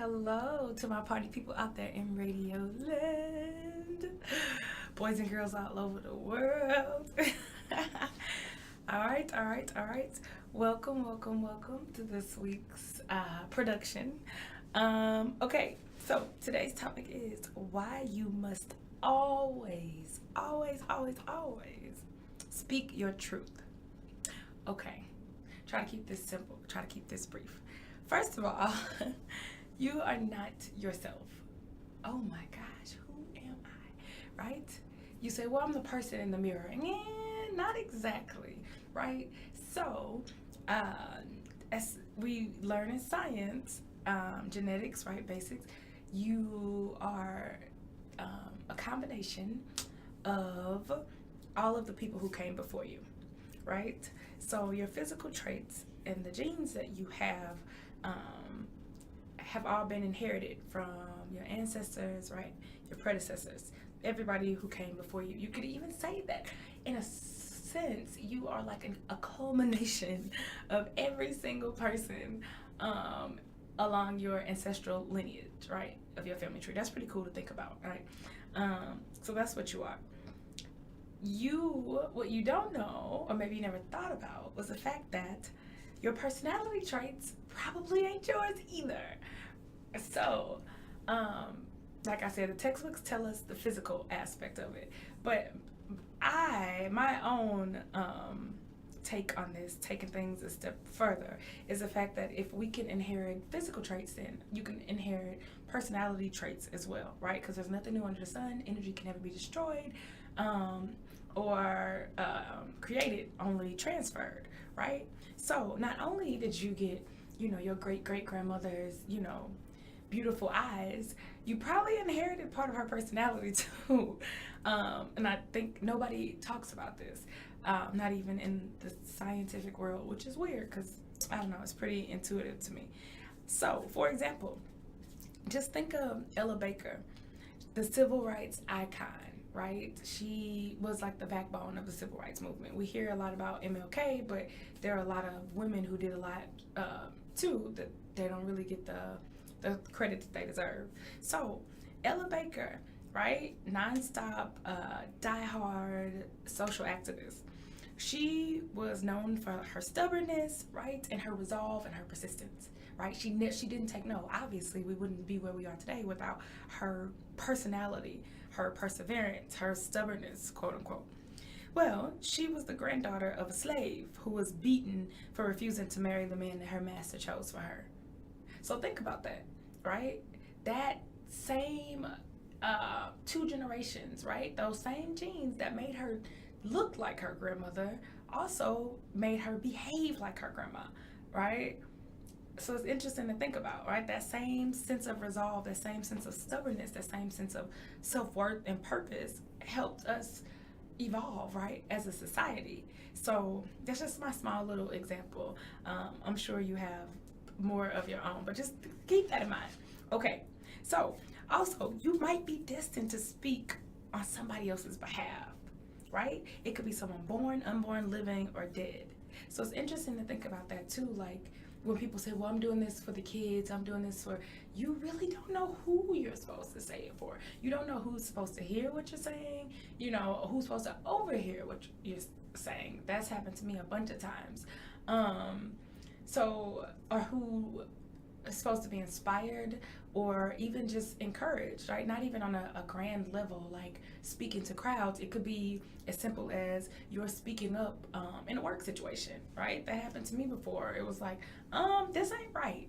Hello to my party people out there in Radio Land, boys and girls all over the world. all right. Welcome to this week's production. Okay, so today's topic is why you must always speak your truth. Okay, try to keep this simple, try to keep this brief. First of all, you are not yourself. Oh my gosh, who am I? Right? You say, well, I'm the person in the mirror. Not exactly, right? So, as we learn in science, genetics, right, basics, you are a combination of all of the people who came before you, right? So your physical traits and the genes that you have all been inherited from your ancestors, right? Your predecessors, everybody who came before you. You could even say that in a sense, you are like a culmination of every single person along your ancestral lineage, right? Of your family tree. That's pretty cool to think about, right? So that's what you are. What you don't know, or maybe you never thought about, was the fact that your personality traits probably ain't yours either. So, like I said, the textbooks tell us the physical aspect of it, but my own take on this, taking things a step further, is the fact that if we can inherit physical traits, then you can inherit personality traits as well, right? Because there's nothing new under the sun. Energy can never be destroyed or created, only transferred, right? So not only did you get, your great grandmother's, beautiful eyes, you probably inherited part of her personality too. And I think nobody talks about this, not even in the scientific world, which is weird because, I don't know, it's pretty intuitive to me. So, for example, just think of Ella Baker, the civil rights icon, right? She was like the backbone of the civil rights movement. We hear a lot about MLK, but there are a lot of women who did a lot too that they don't really get the credit that they deserve. So Ella Baker, right? Nonstop, diehard social activist. She was known for her stubbornness, right? And her resolve and her persistence, right? She didn't take no. Obviously, we wouldn't be where we are today without her personality, her perseverance, her stubbornness, quote unquote. Well, she was the granddaughter of a slave who was beaten for refusing to marry the man that her master chose for her. So think about that, right? That same two generations, right? Those same genes that made her look like her grandmother also made her behave like her grandma, right? So it's interesting to think about, right? That same sense of resolve, that same sense of stubbornness, that same sense of self-worth and purpose helped us evolve, right, as a society. So that's just my small little example. I'm sure you have more of your own, but just keep that in mind. Okay, so also you might be destined to speak on somebody else's behalf, right? It could be someone born, unborn, living, or dead. So it's interesting to think about that too. Like when people say, well, I'm doing this for the kids, I'm doing this for, you really don't know who you're supposed to say it for. You don't know who's supposed to hear what you're saying, who's supposed to overhear what you're saying. That's happened to me a bunch of times. Or who is supposed to be inspired or even just encouraged, right? Not even on a grand level, like speaking to crowds. It could be as simple as you're speaking up in a work situation, right? That happened to me before. It was like, this ain't right,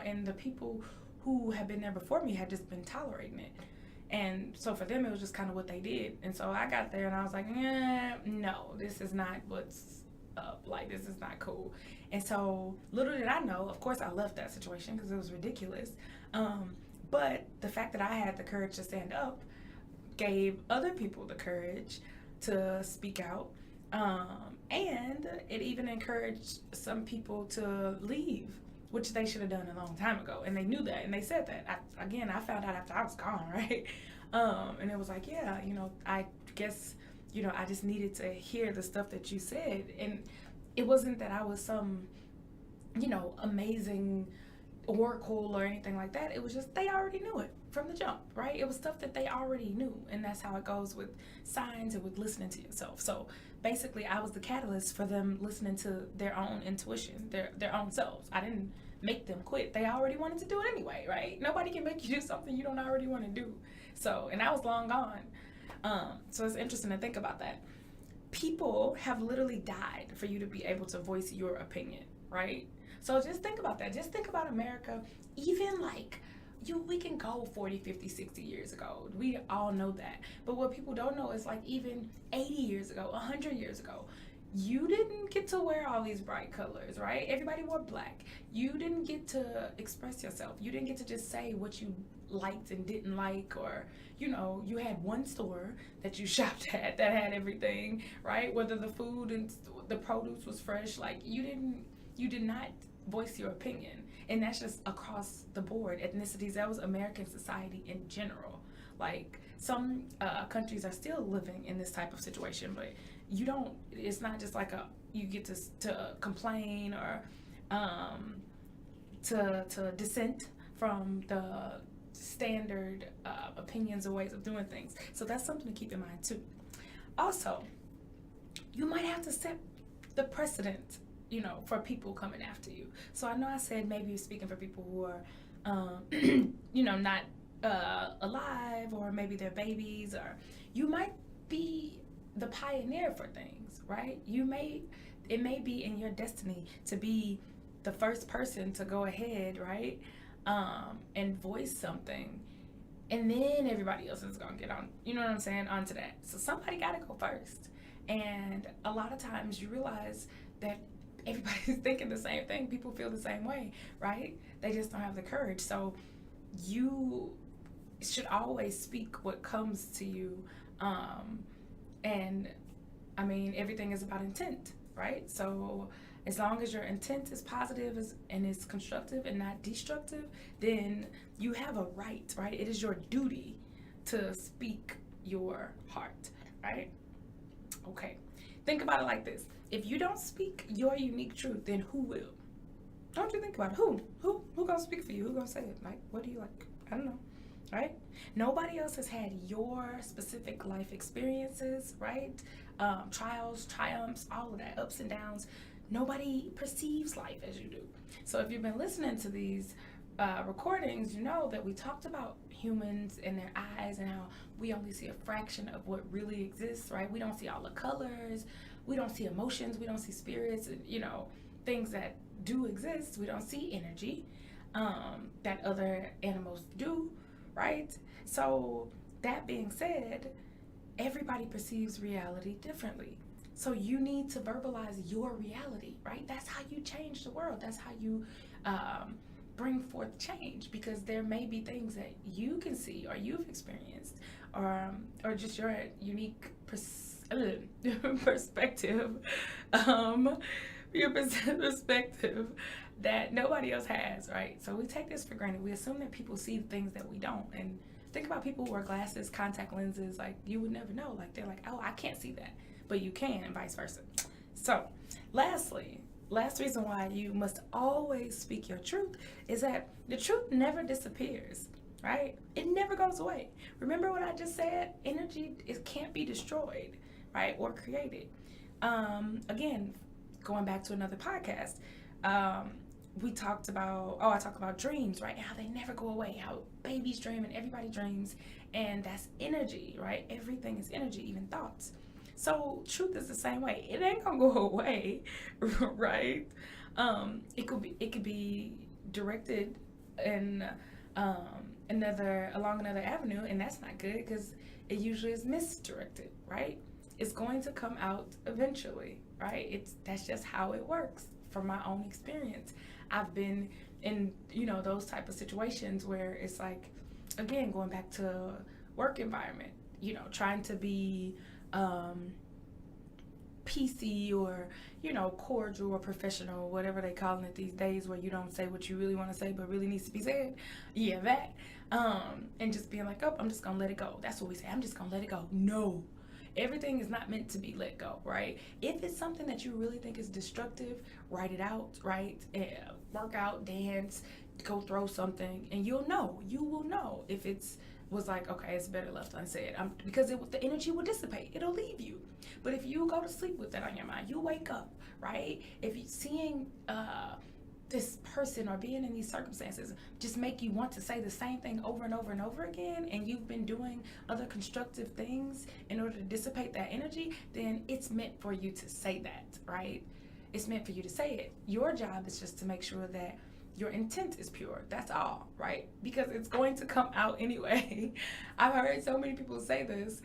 and the people who had been there before me had just been tolerating it. And so for them, it was just kind of what they did. And so I got there and I was like, no, this is not what's up. Like, this is not cool. And so little did I know, of course, I left that situation because it was ridiculous. But the fact that I had the courage to stand up gave other people the courage to speak out. And it even encouraged some people to leave, which they should have done a long time ago. And they knew that, and they said that. I found out after I was gone, right? And it was like, yeah, I guess, I just needed to hear the stuff that you said. And it wasn't that I was some, amazing oracle or anything like that. It was just they already knew it from the jump, right? It was stuff that they already knew, and that's how it goes with signs and with listening to yourself. So basically, I was the catalyst for them listening to their own intuition, their own selves. I didn't make them quit. They already wanted to do it anyway, right? Nobody can make you do something you don't already want to do. So, and I was long gone. So it's interesting to think about that. People have literally died for you to be able to voice your opinion, right? So just think about that. Just think about America, even like we can go 40, 50, 60 years ago. We all know that. But what people don't know is like even 80 years ago, 100 years ago, you didn't get to wear all these bright colors, right? Everybody wore black. You didn't get to express yourself. You didn't get to just say what you liked and didn't like, or, you know, you had one store that you shopped at that had everything, right? Whether the food and the produce was fresh, like you did not voice your opinion. And that's just across the board, ethnicities. That was American society in general. Like some countries are still living in this type of situation, but you don't, it's not just like you get to complain or to dissent from the standard opinions or ways of doing things. So that's something to keep in mind too. Also, you might have to set the precedent, you know, for people coming after you. So I know I said maybe you're speaking for people who are, you know, not alive, or maybe they're babies, or you might be the pioneer for things, right? It may be in your destiny to be the first person to go ahead, right, and voice something, and then everybody else is gonna get on, you know what I'm saying, onto that. So somebody gotta go first. And a lot of times you realize that everybody's thinking the same thing. People feel the same way, right? They just don't have the courage. So you should always speak what comes to you. And I mean, everything is about intent, right? So as long as your intent is positive and is constructive and not destructive, then you have a right, right? It is your duty to speak your heart, right? Okay. Think about it like this. If you don't speak your unique truth, then who will? Don't you think about it? Who gonna speak for you? Who gonna say it? Like, what do you like? I don't know, right? Nobody else has had your specific life experiences, right? Trials, triumphs, all of that, ups and downs. Nobody perceives life as you do. So if you've been listening to these recordings, you know that we talked about humans and their eyes and how we only see a fraction of what really exists, right? We don't see all the colors. We don't see emotions. We don't see spirits, and, you know, things that do exist. We don't see energy that other animals do, right? So that being said, everybody perceives reality differently. So you need to verbalize your reality, right? That's how you change the world. That's how you bring forth change, because there may be things that you can see or you've experienced, or just your unique perspective, your perspective that nobody else has, right? So we take this for granted. We assume that people see things that we don't. And think about people who wear glasses, contact lenses, like you would never know. Like they're like, oh, I can't see that, but you can, and vice versa. So last reason why you must always speak your truth is that the truth never disappears, right? It never goes away. Remember what I just said? Energy, it can't be destroyed, right, or created. Again, going back to another podcast, I talked about dreams, right? How they never go away, how babies dream and everybody dreams, and that's energy, right? Everything is energy, even thoughts. So truth is the same way. It ain't gonna go away, right? It could be directed in along another avenue, and that's not good, because it usually is misdirected, right? It's going to come out eventually, right? That's just how it works. From my own experience, I've been in, you know, those type of situations where it's like, again, going back to work environment, you know, trying to be PC or, you know, cordial or professional, whatever they calling it these days, where you don't say what you really want to say but really needs to be said. Yeah, that. And just being like, oh, I'm just gonna let it go. That's what we say. I'm just gonna let it go. No. Everything is not meant to be let go, right? If it's something that you really think is destructive, write it out, right? Work out, dance, go throw something, and you will know if it's was like, okay, it's better left unsaid. Because the energy will dissipate. It'll leave you. But if you go to sleep with that on your mind, you wake up, right? If you seeing this person or being in these circumstances just make you want to say the same thing over and over and over again, and you've been doing other constructive things in order to dissipate that energy, then it's meant for you to say that, right? It's meant for you to say it. Your job is just to make sure that your intent is pure. That's all, right? Because it's going to come out anyway. I've heard so many people say this,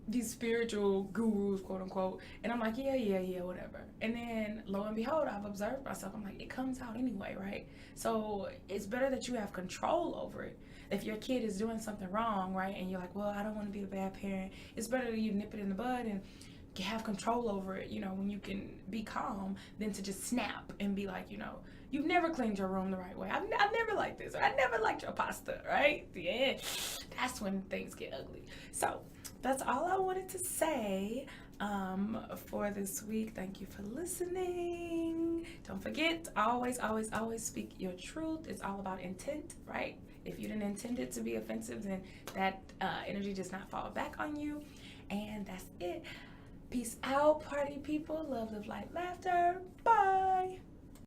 these spiritual gurus, quote unquote, and I'm like, yeah, whatever. And then lo and behold, I've observed myself. I'm like, it comes out anyway, right? So it's better that you have control over it. If your kid is doing something wrong, right, and you're like, well, I don't want to be a bad parent, it's better that you nip it in the bud and have control over it, when you can be calm, than to just snap and be like, you've never cleaned your room the right way. I've never liked this, or I never liked your pasta, right? Yeah, that's when things get ugly. So that's all I wanted to say for this week. Thank you for listening. Don't forget, always speak your truth. It's all about intent, right? If you didn't intend it to be offensive, then that energy does not fall back on you. And that's it. Peace out, party people. Love, light, laughter. Bye.